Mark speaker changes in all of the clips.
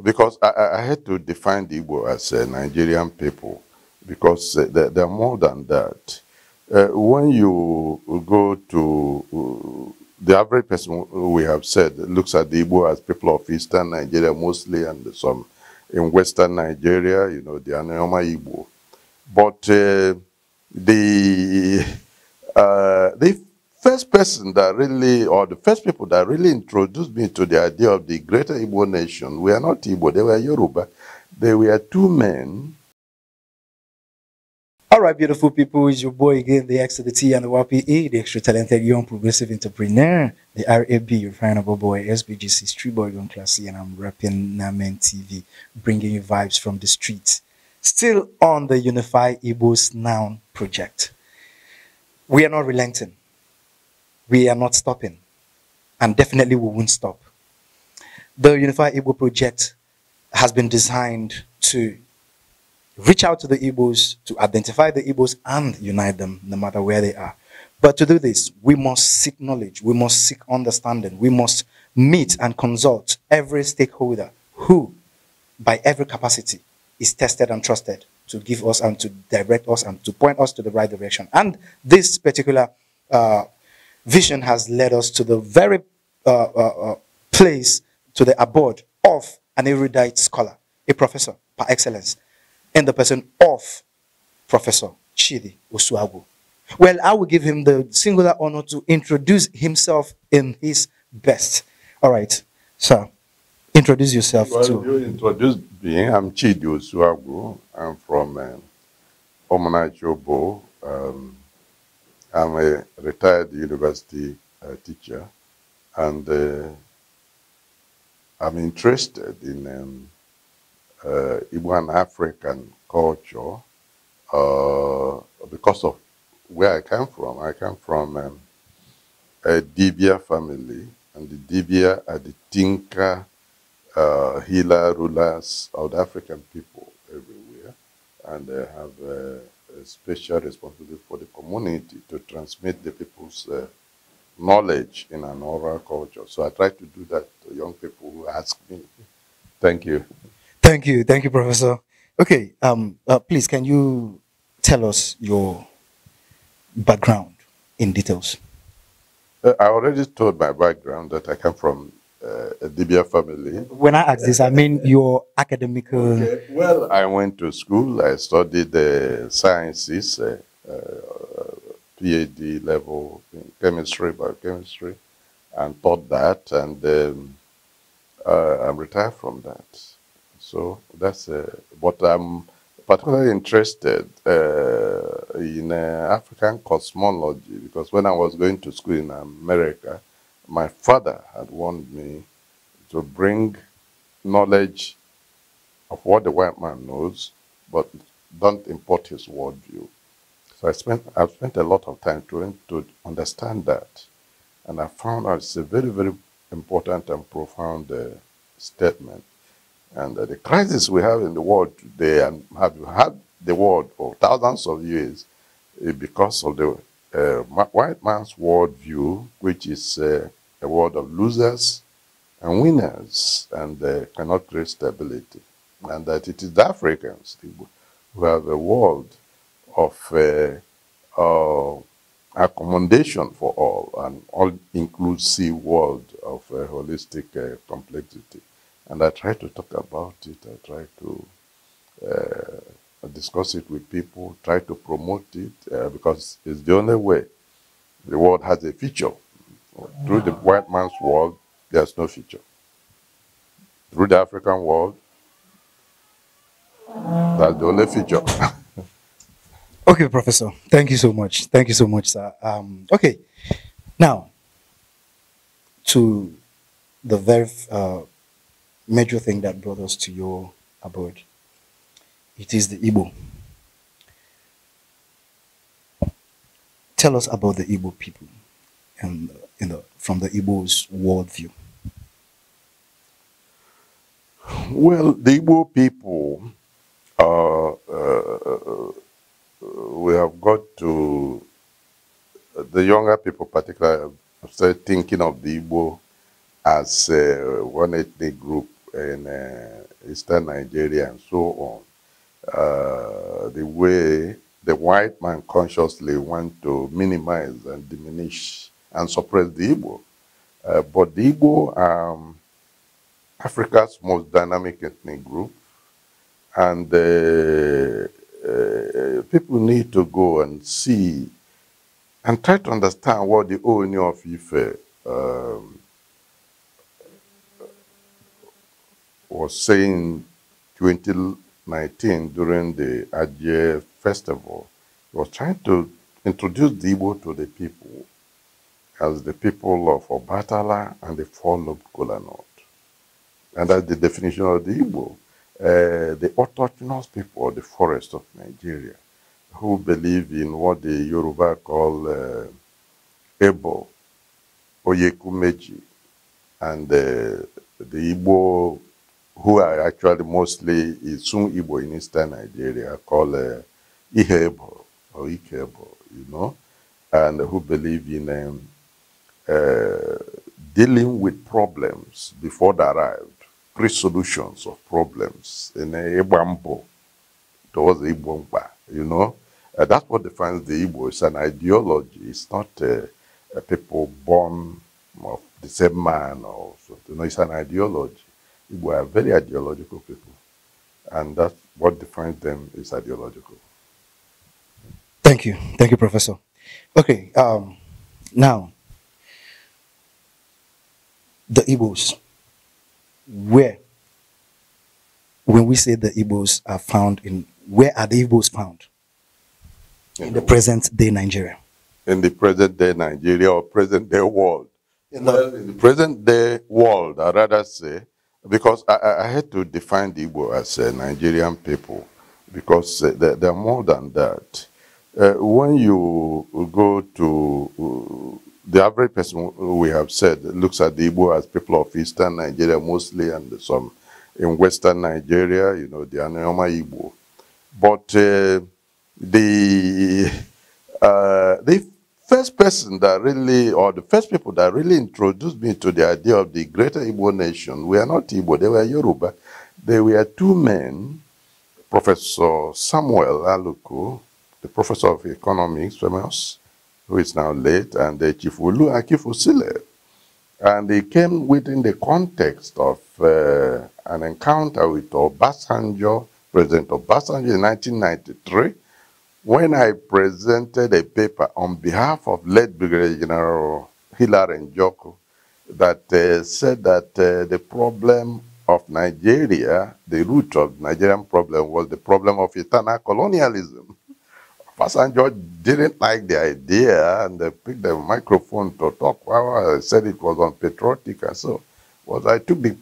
Speaker 1: Because I had to define the Igbo as a Nigerian people, because they're more than that. When you go to the average person, we have said, looks at the Igbo as people of Eastern Nigeria mostly, and some in Western Nigeria, you know, the Anayoma Igbo. But the first person that really, or the first people that really introduced me to the idea of the greater Igbo nation, we are not Igbo, they were Yoruba. They were two men.
Speaker 2: All right, beautiful people, it's your boy again, the X to the T and the YPE, the extra talented young progressive entrepreneur, the RAB, refinable boy, SBGC, street boy, young classy, and I'm rapping Namen TV, bringing you vibes from the streets. Still on the Unify Igbos Now project. We are not relenting. We are not stopping. And definitely we won't stop. The Unify Igbo project has been designed to reach out to the Igbos, to identify the Igbos and unite them no matter where they are. But to do this, we must seek knowledge, we must seek understanding, we must meet and consult every stakeholder who, by every capacity, is tested and trusted to give us and to direct us and to point us to the right direction. And this particular vision has led us to the very place, to the abode of an erudite scholar, a professor par excellence, in the person of Professor Chidi Osuagwu. Well, I will give him the singular honor to introduce himself in his best. All right, sir, introduce yourself
Speaker 1: Well, you introduced me. I'm Chidi Osuagwu. I'm from Omana Chobo. I'm a retired university teacher, and I'm interested in Igbo and African culture because of where I come from. I come from a Dibia family, and the Dibia are the Tinka healer rulers of the African people everywhere, and they have a special responsibility for the community to transmit the people's knowledge in an oral culture. So I try to do that to young people who ask me. Thank you.
Speaker 2: Thank you, Professor. Okay, please, can you tell us your background in details?
Speaker 1: I already told my background that I come from a Dibia family.
Speaker 2: When I ask this, I mean your academic.
Speaker 1: Okay. Well, I went to school. I studied sciences, PhD level in chemistry, biochemistry, and taught that. And I'm retired from that. So that's what I'm particularly interested in African cosmology, because when I was going to school in America, my father had warned me to bring knowledge of what the white man knows, but don't import his worldview. So I've spent a lot of time trying to understand that, and I found out it's a very, very important and profound statement. And the crisis we have in the world today, and have had the world for thousands of years, because of the white man's worldview, which is a world of losers and winners, and cannot create stability. And that it is the Africans who have a world of accommodation for all, an all-inclusive world of holistic complexity. And I try to talk about it, I try to discuss it with people, try to promote it, because it's the only way the world has a future. Through the white man's world, there's no future. Through the African world, that's the only future.
Speaker 2: Okay, Professor. Thank you so much. Thank you so much, sir. Okay, now to the very major thing that brought us to your abode. It is the Igbo. Tell us about the Igbo people and from the Igbo's worldview.
Speaker 1: Well, the Igbo people, we have got to, the younger people particularly, have started thinking of the Igbo as one ethnic group in eastern Nigeria and so on. The way the white man consciously want to minimize and diminish and suppress the Igbo. But the Igbo are Africa's most dynamic ethnic group, and people need to go and see and try to understand what the Ooni of Ife was saying 2019 during the Ajie festival. He was trying to introduce the Igbo to the people as the people of Obatala and the four-lobed kola nut. And that's the definition of the Igbo. The autochthonous people of the forest of Nigeria, who believe in what the Yoruba call Ebo, Oyekumeji, and the Igbo, who are actually mostly Isun Igbo in eastern Nigeria, called Ihebo or Ikebo, you know, and who believe in dealing with problems before they arrived, pre-solutions of problems in Ebambo towards the Ibomba, you know. That's what defines the Igbo. It's an ideology. It's not a people born of the same man or something. No, it's an ideology. Igbo are very ideological people. And that's what defines them is ideological.
Speaker 2: Thank you. Thank you, Professor. Okay, now, the Igbos, where, when we say the Igbos are found in, where are the Igbos found in the present day Nigeria?
Speaker 1: In the present day Nigeria or present day world? In the present day world, I'd rather say, because I had to define the Igbo as a Nigerian people, because they're more than that. When you go to the average person, we have said, looks at the Igbo as people of eastern Nigeria mostly, and some in western Nigeria, you know, the Anayoma Igbo. But the first person that really, or the first people that really introduced me to the idea of the greater Igbo nation were not Igbo, they were Yoruba. They were two men, Professor Samuel Aluko, the professor of economics, famous, who is now late, and Chief Olu Akifosile. And they came within the context of an encounter with Obasanjo, President Obasanjo in 1993, when I presented a paper on behalf of late Brigadier General Hilary Njoku that said that the problem of Nigeria, the root of Nigerian problem was the problem of eternal colonialism. Obasanjo didn't like the idea and they picked the microphone to talk. Well, I said it was unpatriotic and so I took the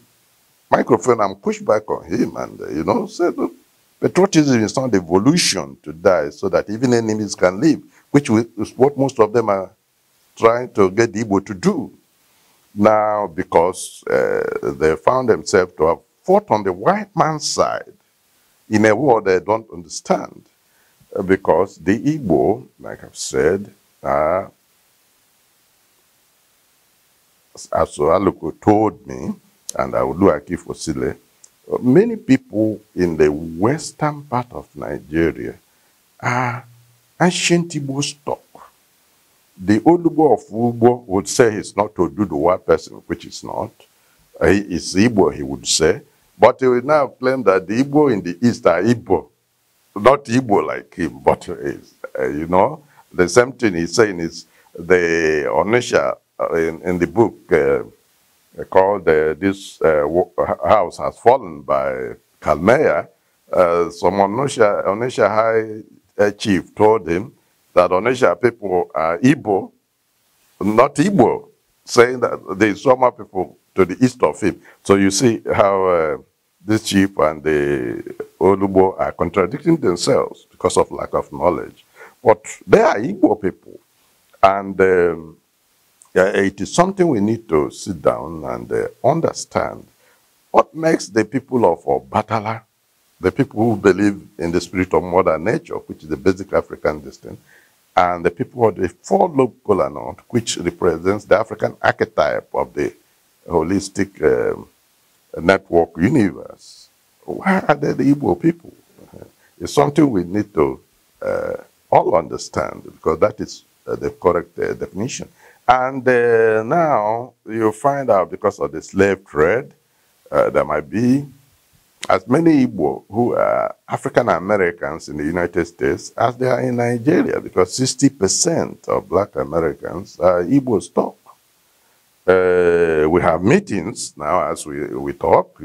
Speaker 1: microphone and pushed back on him and, you know, said, look, patriotism is not evolution to die so that even enemies can live, which is what most of them are trying to get the Igbo to do. Now, because they found themselves to have fought on the white man's side in a war they don't understand. Because the Igbo, like I've said, as Aluko told me, and I would do Akifosile, many people in the western part of Nigeria are ancient Igbo stock. The Olubo of Ugbo would say he's not to do the white person, which is not. He is Igbo, he would say. But he will now claim that the Igbo in the east are Igbo. Not Igbo like him, but is, you know, the same thing he's saying is the Onisha in the book called This House Has Fallen by Kalmeya. Some Onisha high chief told him that Onisha people are Igbo, not Igbo, saying that there's some people to the east of him. So you see how this chief and the Olubo are contradicting themselves because of lack of knowledge. But they are Igbo people. And it is something we need to sit down and understand. What makes the people of Obatala, the people who believe in the spirit of Mother Nature, which is the basic African distinct, and the people of the four-lobed kola nut, which represents the African archetype of the holistic network universe. Why are they the Igbo people? It's something we need to all understand, because that is the correct definition. And now you find out, because of the slave trade, there might be as many Igbo who are African Americans in the United States as they are in Nigeria, because 60% of Black Americans are Igbo stock. We have meetings now as we talk,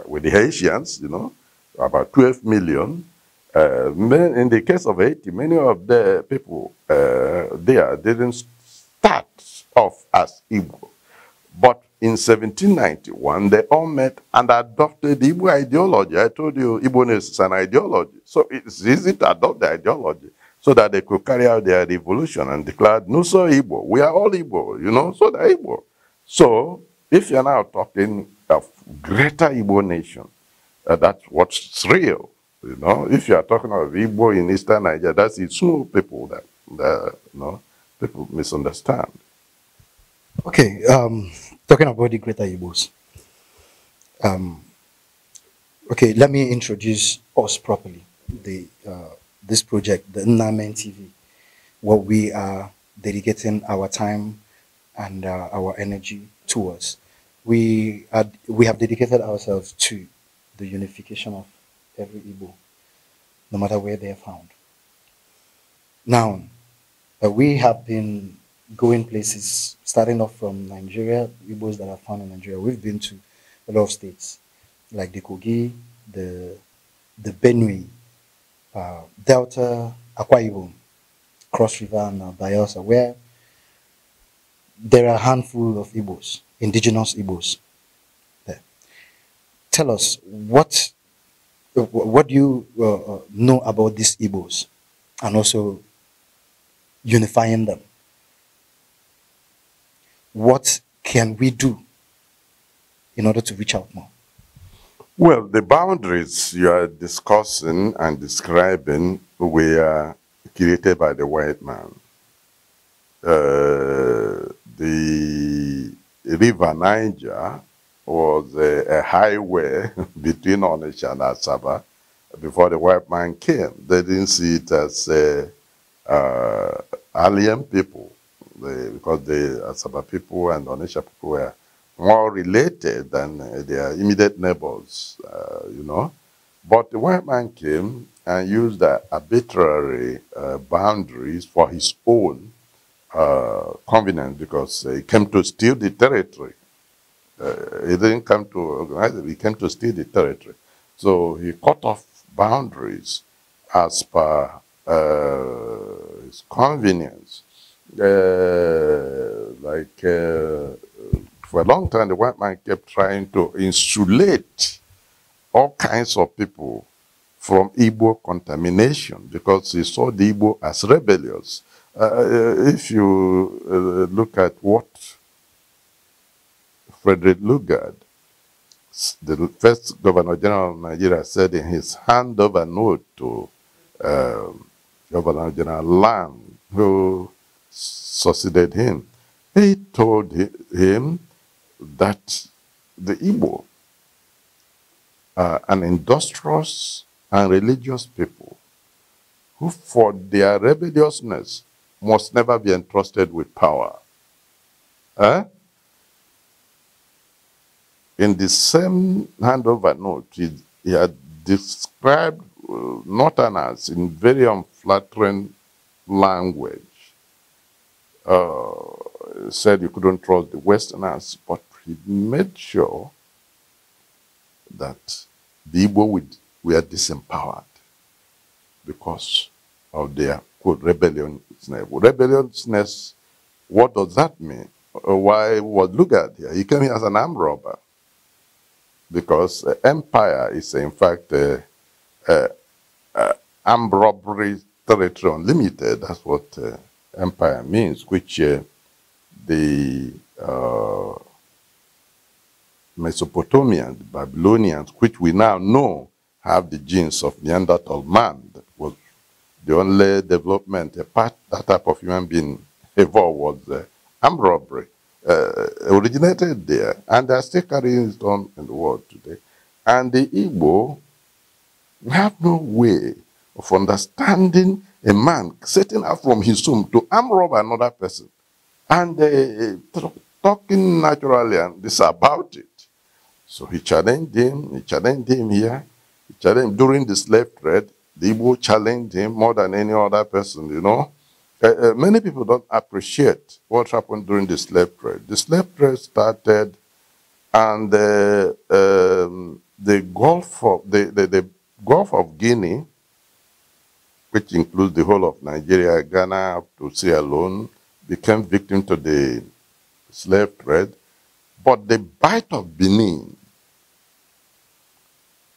Speaker 1: with the Haitians, about 12 million. In the case of Haiti, many of the people there didn't start off as Igbo. But in 1791, they all met and adopted the Igbo ideology. I told you, Igbo-ness is an ideology. So it's easy to adopt the ideology so that they could carry out their revolution and declare, Nuso Igbo, we are all Igbo, so they're Igbo. So if you're now talking of greater Igbo nation, that's what's real. If you are talking of Igbo in Eastern Nigeria, that's the small people that people misunderstand.
Speaker 2: Okay, talking about the greater Igbos. Okay, let me introduce us properly. This project, the Namen TV, what we are dedicating our time and our energy towards. We have dedicated ourselves to the unification of every Igbo, no matter where they are found. Now, we have been going places, starting off from Nigeria, Igbos that are found in Nigeria. We've been to a lot of states, like the Kogi, the Benue, Delta, Akwa Ibom, Cross River, and Bayelsa, where there are a handful of Igbos, indigenous Igbos there. Tell us, what do you know about these Igbos, and also unifying them? What can we do in order to reach out more?
Speaker 1: Well, the boundaries you are discussing and describing were created by the white man. The river Niger was a highway between Onitsha and Asaba before the white man came. They didn't see it as alien people, because the Asaba people and Onitsha people were more related than their immediate neighbors, But the white man came and used arbitrary boundaries for his own convenience, because he came to steal the territory. He didn't come to organize it, he came to steal the territory. So he cut off boundaries as per his convenience. For a long time, the white man kept trying to insulate all kinds of people from Igbo contamination, because he saw the Igbo as rebellious. If you look at what Frederick Lugard, the first Governor General of Nigeria, said in his handover note to Governor General Lam, who succeeded him, he told him that the Igbo are an industrious and religious people who, for their rebelliousness, must never be entrusted with power. In the same handover note, he had described Northerners in very unflattering language. Said you couldn't trust the Westerners, but he made sure that the Igbo were disempowered because of their, quote, rebelliousness. Rebelliousness, what does that mean? Why was Lugard here? He came here as an armed robber, because empire is, in fact, armed robbery territory unlimited. That's what empire means, which the Mesopotamians, Babylonians, which we now know have the genes of Neanderthal man. That was the only development, that type of human being evolved, was armed robbery. originated there, and they are still carrying it on in the world today. And the Igbo have no way of understanding a man setting out from his home to arm rob another person and talking naturally and this about it. So he challenged him here, he challenged during the slave trade. The Igbo challenged him more than any other person, you know. Many people don't appreciate what happened during the slave trade. The slave trade started, and the Gulf of Guinea, which includes the whole of Nigeria, Ghana, up to Sierra Leone, became victim to the slave trade. But the Bight of Benin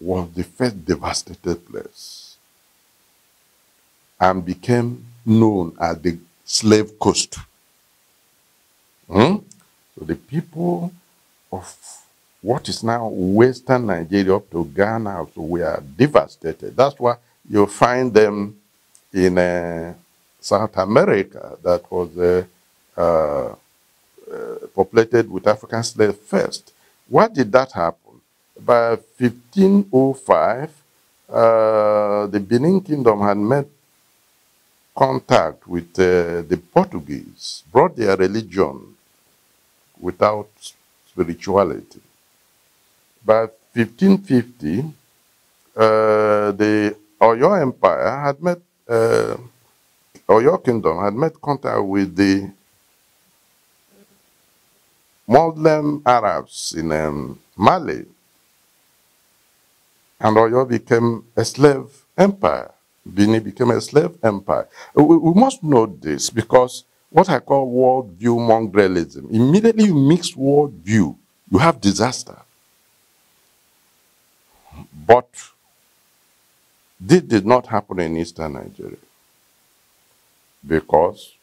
Speaker 1: was the first devastated place and became known as the slave coast. So the people of what is now Western Nigeria up to Ghana also were devastated. That's why you find them in South America that was populated with African slaves first. Why did that happen? By 1505, the Benin Kingdom had made contact with the Portuguese, brought their religion without spirituality. By 1550, the Oyo Empire had met, Oyo Kingdom had made contact with the Muslim Arabs in Mali, and Oyo became a slave empire. Benin became a slave empire. We must know this because what I call worldview mongralism, immediately you mix worldview, you have disaster. But this did not happen in Eastern Nigeria because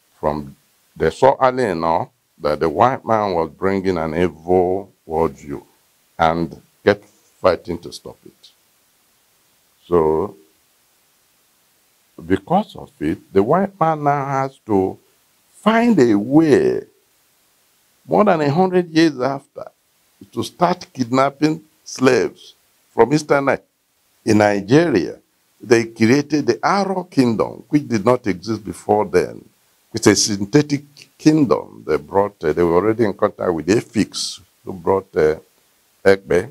Speaker 1: they saw early enough that the white man was bringing an evil worldview and kept fighting to stop it. So, because of it, the white man now has to find a way, more than 100 years after, to start kidnapping slaves from Eastern Nigeria. In Nigeria, they created the Aro Kingdom, which did not exist before then. It's a synthetic kingdom. They brought, they were already in contact with Efik, who brought Egbe,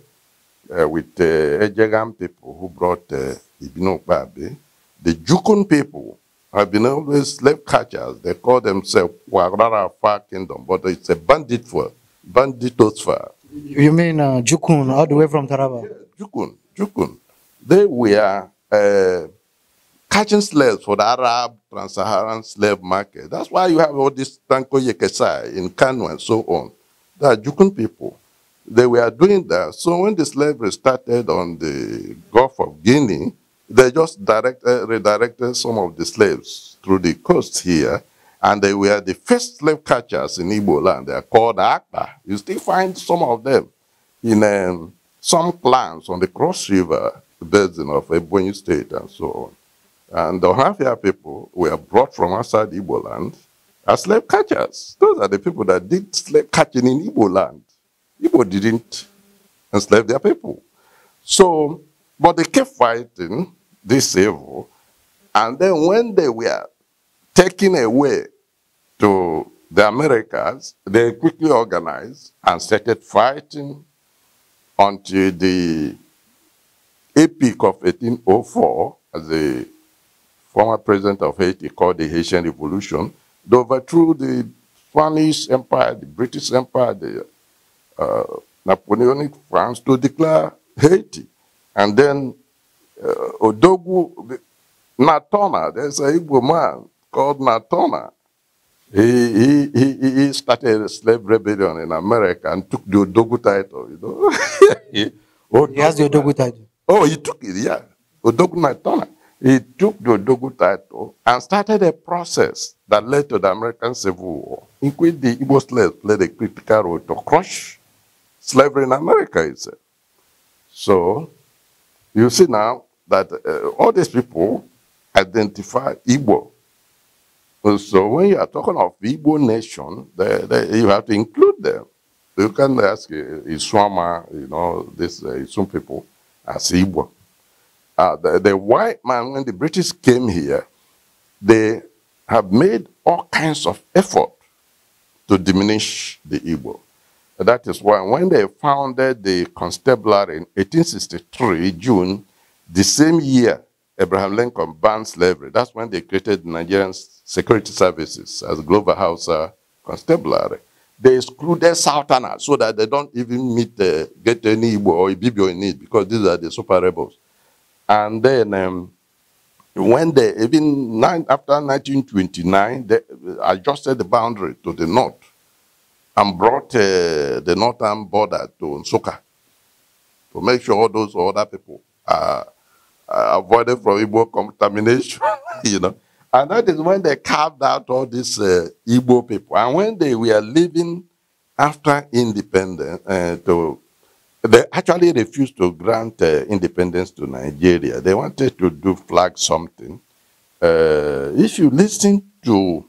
Speaker 1: with Ejegam people, who brought Ibino Babe. The Jukun people have been always slave catchers. They call themselves Wagrara Far Kingdom, but it's a banditosfar.
Speaker 2: You mean Jukun, all the way from Taraba?
Speaker 1: Yeah, Jukun. They were catching slaves for the Arab trans-Saharan slave market. That's why you have all this Tanko Yekesai in Kano and so on. They are Jukun people. They were doing that. So when the slavery started on the Gulf of Guinea, they just redirected some of the slaves through the coast here, and they were the first slave catchers in Igbo land. They are called Akpa. You still find some of them in some clans on the Cross River basin of Ebonyi State and so on. And the Ohafia people were brought from outside Igbo land as slave catchers. Those are the people that did slave catching in Igbo land. Igbo didn't enslave their people. So, but they kept fighting this evil. And then when they were taken away to the Americas, they quickly organized and started fighting until the epic of 1804, as the former president of Haiti called the Haitian Revolution. They overthrew the Spanish Empire, the British Empire, the Napoleonic France to declare Haiti. And then Odogwu, Natona, there's a Igbo man called Natona. He started a slave rebellion in America and took the Odogwu title, you know.
Speaker 2: He has the Odogwu title.
Speaker 1: Oh, he took it, yeah. Odogwu Natona. He took the Odogwu title and started a process that led to the American Civil War, in which the Igbo slaves played a critical role to crush slavery in America itself. So, you see now that all these people identify Igbo So when you are talking of Igbo nation, you have to include them. You can ask Iswama, this some people as Igbo. The white man, when the British came here, they have made all kinds of effort to diminish the Igbo. That is why when they founded the constabulary in 1863, June, the same year Abraham Lincoln banned slavery, that's when they created the Nigerian Security Services as Global House Constabulary. They excluded Southerners so that they don't even get any Igbo or Ibibio in it, because these are the super rebels. And then when they, after 1929, they adjusted the boundary to the north and brought the northern border to Nsukka to make sure all those other people are avoided from Igbo contamination, And that is when they carved out all these Igbo people. And when they were living after independence, they actually refused to grant independence to Nigeria. They wanted to do flag something. If you listen to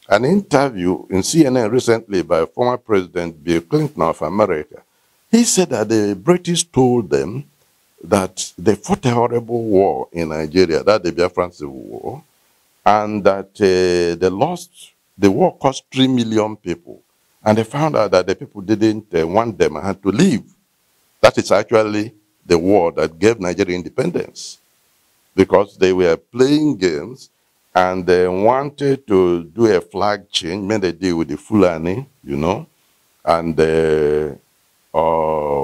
Speaker 1: an interview in CNN recently by former President Bill Clinton of America, he said that the British told them that they fought a horrible war in Nigeria, that the Biafran Civil War, and that the war cost 3 million people. And they found out that the people didn't want them and had to leave. That is actually the war that gave Nigeria independence, because they were playing games and they wanted to do a flag change, made a deal with the Fulani, and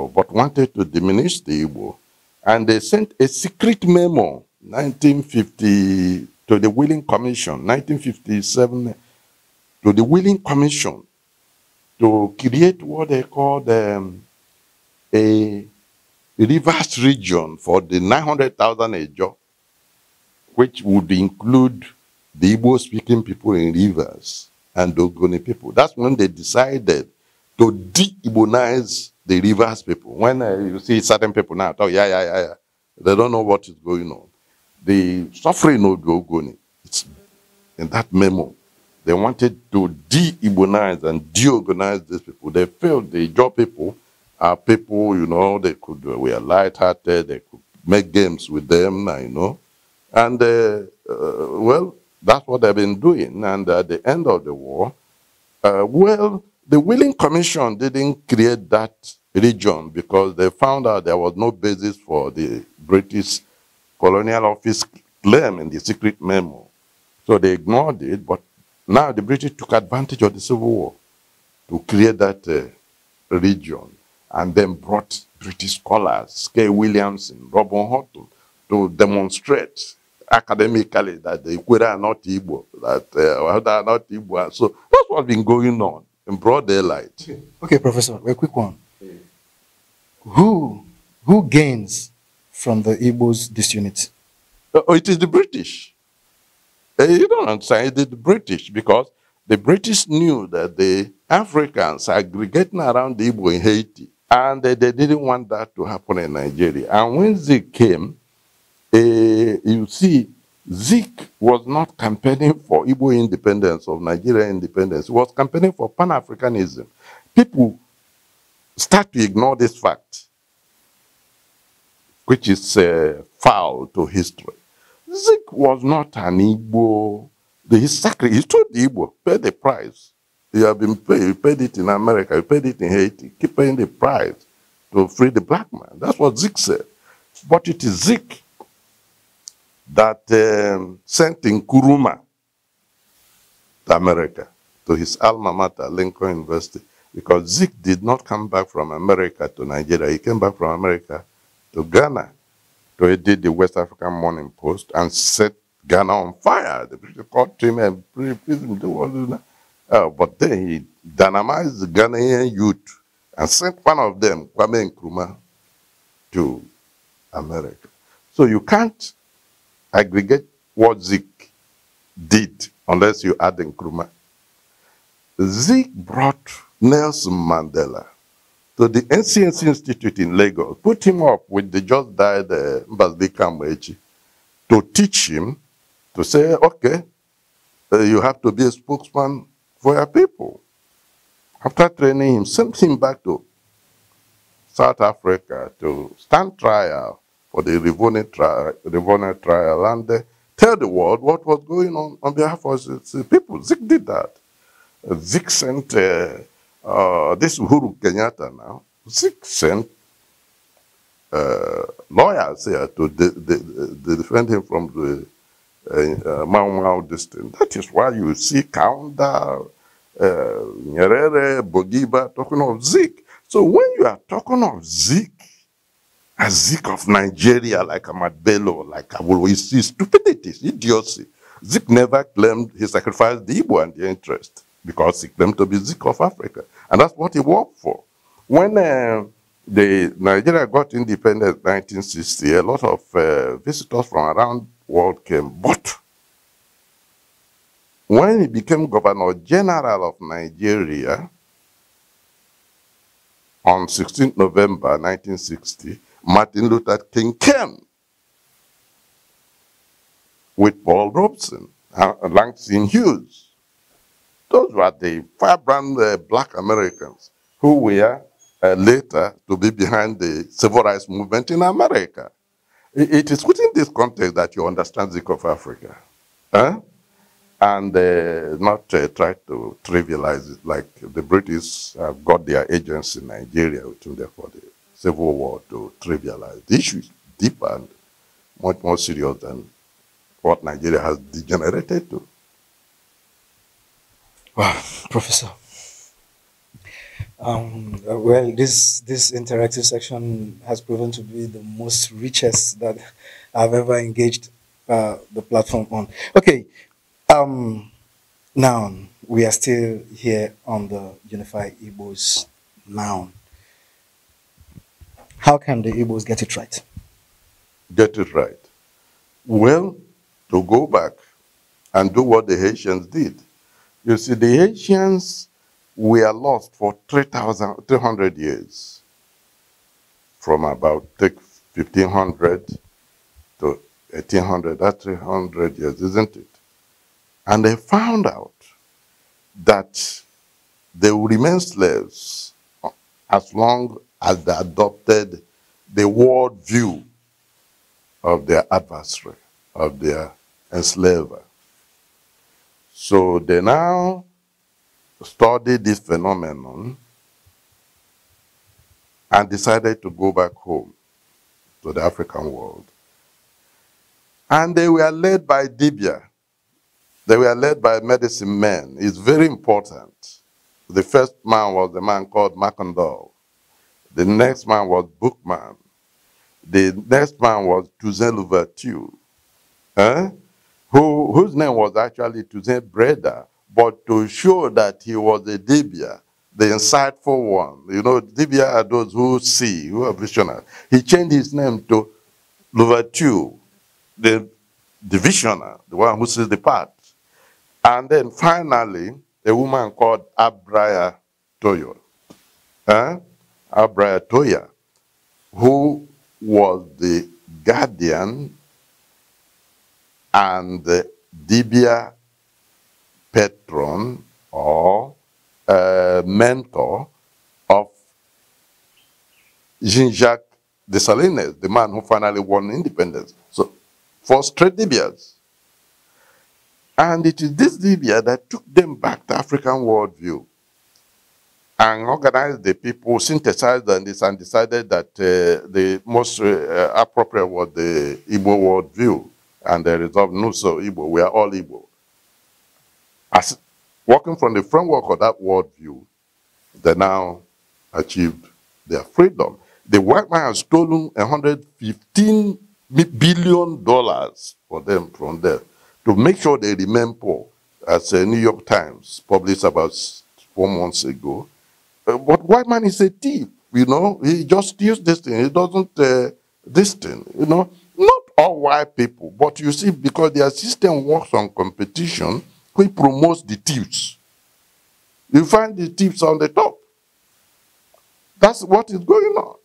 Speaker 1: but wanted to diminish the Igbo. And they sent a secret memo, 1950, to the Wheeling Commission, 1957, to the Wheeling Commission, to create what they called a rivers region for the 900,000 Ejo, which would include the Igbo-speaking people in rivers and Ogoni people. That's when they decided to de-Igbonize the rivers people. When you see certain people now talk, yeah, they don't know what is going on. The suffering of the Ogoni, it's in that memo. They wanted to de-Igbonize and de-organize these people. They felt the Ijaw people are people, they could, we are light-hearted, they could make games with them, And, well, that's what they've been doing. And at the end of the war, the Wheeling Commission didn't create that region because they found out there was no basis for the British colonial office claim in the secret memo. So they ignored it, but now the British took advantage of the Civil War to create that region, and then brought British scholars, K. Williamson, Robin Horton, to demonstrate academically that the Ikwere are not Igbo, that they are not Igbo. So that's what's been going on in broad daylight.
Speaker 2: Okay, Professor, a quick one. Who gains from the Igbos disunity?
Speaker 1: It is the British. You don't understand, it is the British, because the British knew that the Africans are aggregating around the Igbo in Haiti, and they didn't want that to happen in Nigeria. And when Zeke came, you see, Zeke was not campaigning for Igbo independence, of Nigeria independence. He was campaigning for Pan-Africanism. People start to ignore this fact, which is foul to history. Zeke was not an Igbo. He told the Igbo, pay the price. You have been paid. You paid it in America. You paid it in Haiti. Keep paying the price to free the black man. That's what Zeke said. But it is Zeke that sent Nkrumah to America, to his alma mater, Lincoln University, because Zeke did not come back from America to Nigeria. He came back from America to Ghana to edit the West African Morning Post and set Ghana on fire. The British caught him and please him do all that. But then he dynamized the Ghanaian youth and sent one of them, Kwame Nkrumah, to America. So you can't aggregate what Zeke did unless you add Nkrumah. Zeke brought Nelson Mandela to the NCNC Institute in Lagos, put him up with the just died Mbazli Kamwechi to teach him, to say, okay, you have to be a spokesman for your people. After training him, sent him back to South Africa to stand trial for the Rivone trial and tell the world what was going on behalf of the people. Zik did that. Zik sent this Uhuru Kenyatta now. Zik sent lawyers here to defend him from the Mau Mau distance. That is why you see Kaunda, Nyerere, Bogiba talking of Zik. So when you are talking of Zik, a Zik of Nigeria, like Ahmad Bello, like Abul, you see stupidity, idiocy. Zik never claimed he sacrificed the Igbo and the interest because he claimed to be Zik of Africa. And that's what he worked for. When the Nigeria got independent in 1960, a lot of visitors from around the world came. But when he became Governor General of Nigeria on 16th November 1960, Martin Luther King came with Paul Robeson and Langston Hughes. Those were the firebrand black Americans who were later to be behind the civil rights movement in America. It is within this context that you understand Zik of Africa. Huh? And not try to trivialize it like the British have got their agents in Nigeria waiting there for the Civil War to trivialize. The issue is deeper and much more serious than what Nigeria has degenerated to.
Speaker 2: Wow, Professor. Well, this interactive section has proven to be the most richest that I've ever engaged the platform on. Okay, now we are still here on the Unify Igbos Now. How can the Igbos get it right?
Speaker 1: Get it right. Well, to go back and do what the Haitians did. You see, the Haitians were lost for 300 years, from about 1500 to 1800, that's 300 years, isn't it? And they found out that they would remain slaves as long as they adopted the world view of their adversary, of their enslaver. So they now study this phenomenon and decided to go back home to the African world. And they were led by Dibia. They were led by medicine men. It's very important. The first man was the man called Macondal. The next man was Bookman. The next man was Toussaint Louverture, whose name was actually Toussaint Breda, but to show that he was a Dibia, the insightful one. You know, Dibia are those who see, who are visionary. He changed his name to Louverture, the visionary, the one who sees the path. And then finally, a woman called Abraya Toyo, Abraya Toya, who was the guardian and the Dibia patron or mentor of Jean-Jacques Dessalines, the man who finally won independence. So, for straight Dibias. And it is this Dibia that took them back to African worldview and organized the people, synthesized this, and decided that the most appropriate was the Igbo worldview. And they resolved, no, so Igbo, we are all Igbo. As working from the framework of that worldview, they now achieved their freedom. The white man has stolen $115 billion for them from there to make sure they remain poor, as the New York Times published about 4 months ago. But white man is a thief, you know. He just steals this thing. He doesn't this thing, you know. Not all white people, but you see, because their system works on competition, which promotes the thieves. You find the thieves on the top. That's what is going on.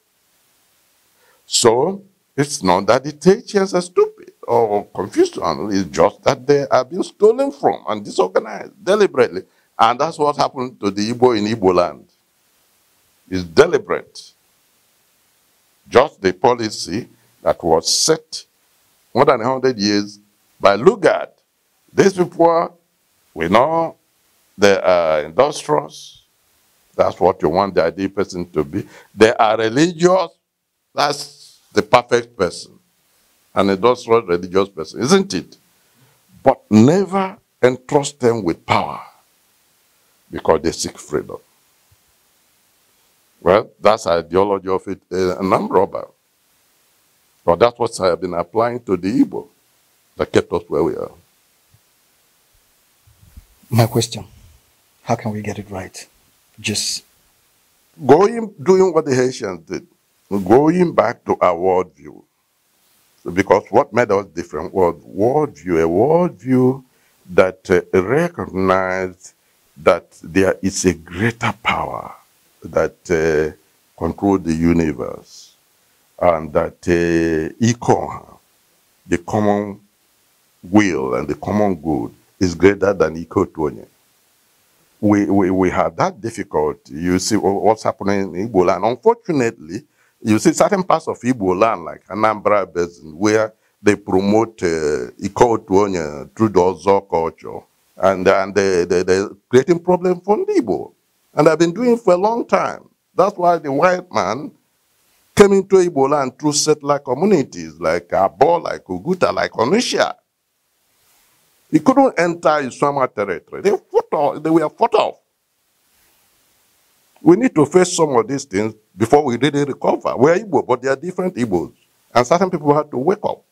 Speaker 1: So it's not that the Haitians are stupid or confusion. It's just that they are being stolen from and disorganized deliberately. And that's what happened to the Igbo in Igbo land. It's deliberate. Just the policy that was set more than 100 years by Lugard. These people, we know they are industrious. That's what you want the ideal person to be. They are religious. That's the perfect person. An industrious religious person, isn't it? But never entrust them with power because they seek freedom. Well, that's the ideology of it, an armed robber. But that's what I have been applying to the Igbo that kept us where we are.
Speaker 2: My question, how can we get it right? Just
Speaker 1: doing what the Haitians did, going back to our worldview. So because what made us different was worldview, a worldview that recognized that there is a greater power that controls the universe, and that the common will and the common good, is greater than Iko. We have that difficulty. You see what's happening in Igbo land. Unfortunately, you see certain parts of Igbo land, like Anambra Basin, where they promote Iko through the Ozo culture, and they're creating problems for the Igbo. And they've been doing it for a long time. That's why the white man came into Igbo land through settler communities like Abo, like Uguta, like Onitsha. He couldn't enter Iswama territory. They were fought off. We need to face some of these things before we really recover. We're Igbo, but they are different Igbos. And certain people have to wake up.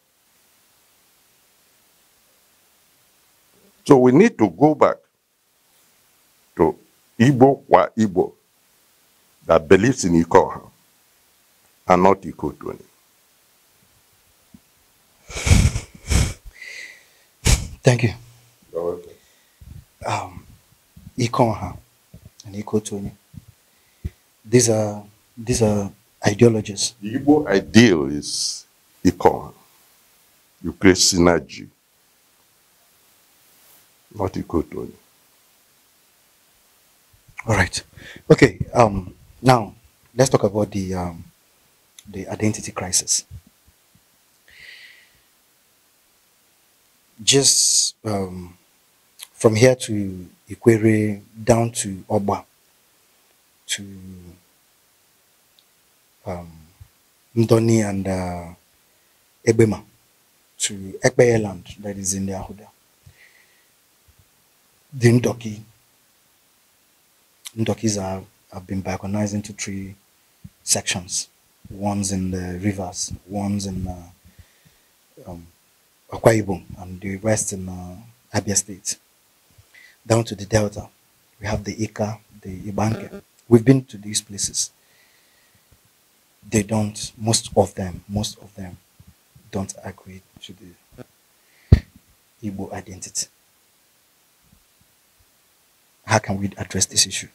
Speaker 1: So we need to go back to Igbo wa Igbo that believes in Iko and not Iko 20.
Speaker 2: thank you.
Speaker 1: You're welcome.
Speaker 2: Iko and Iko 20. These are ideologies.
Speaker 1: The Igbo ideal is Iko. You create synergy, not Iko 20.
Speaker 2: All right. Okay. Now let's talk about the identity crisis. Just from here to Ikwere down to Oba to Ndoni and Ebema to Ekpeye land that is in the Ahuda. The Ndokis have been bioconized into 3 sections. One's in the rivers, one's in Akwa Ibom, and the rest in Abia State. Down to the Delta, we have the Ika, the Ibanke. We've been to these places. They don't, most of them don't agree to the Igbo identity. How can we address this issue?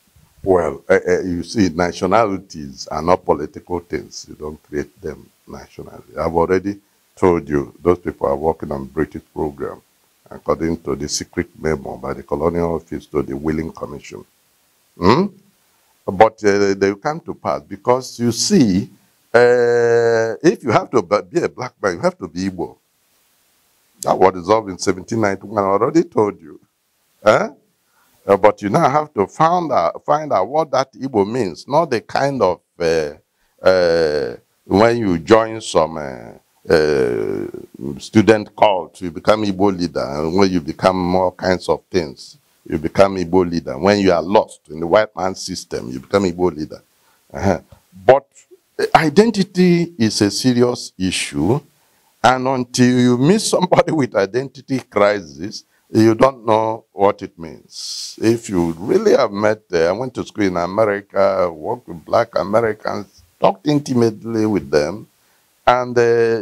Speaker 1: Well, you see, nationalities are not political things. You don't create them nationally. I've already told you, those people are working on British program, according to the secret memo by the Colonial Office to the Willing Commission. But they come to pass because, you see, if you have to be a black man, you have to be Igbo. That was dissolved in 1791, I already told you. But you now have to find out what that Igbo means, not the kind of when you join some student cult, you become Igbo leader, and when you become all kinds of things, you become Igbo leader. When you are lost in the white man's system, you become Igbo leader. But identity is a serious issue, and until you meet somebody with identity crisis, you don't know what it means. If you really have met, I went to school in America, worked with black Americans, talked intimately with them, and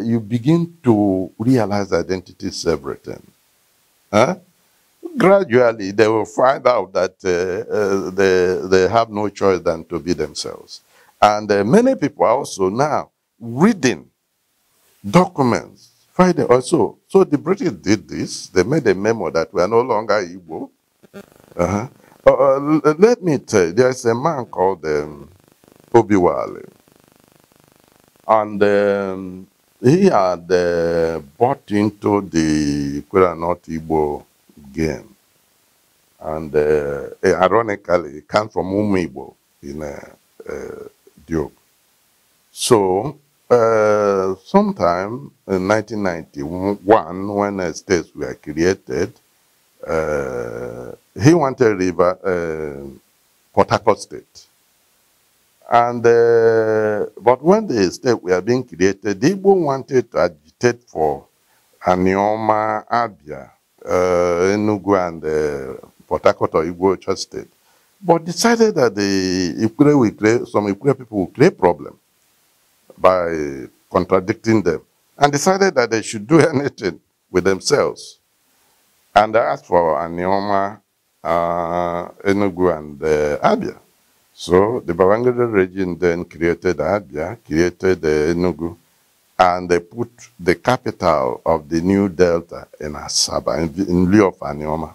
Speaker 1: you begin to realize identity is everything. Gradually, they will find out that they have no choice than to be themselves. And many people are also now reading documents Friday also. So the British did this. They made a memo that we are no longer Igbo. Let me tell you, there's a man called Obiwale. And he had bought into the Not Igbo game. And ironically, he comes from Igbo in Duke. So, sometime in 1991, when states were created, he wanted Port Harcourt State. And but when the state were being created, the Igbo wanted to agitate for Anioma, Abia, Enugu, and Port Harcourt or Igbo Church State, but decided that some Ikure people will create problem by contradicting them, and decided that they should do anything with themselves. And they asked for Anioma, Enugu, and Abia. So the Babangida regime then created Abia, created Enugu, and they put the capital of the new Delta in Asaba, in lieu of Anioma.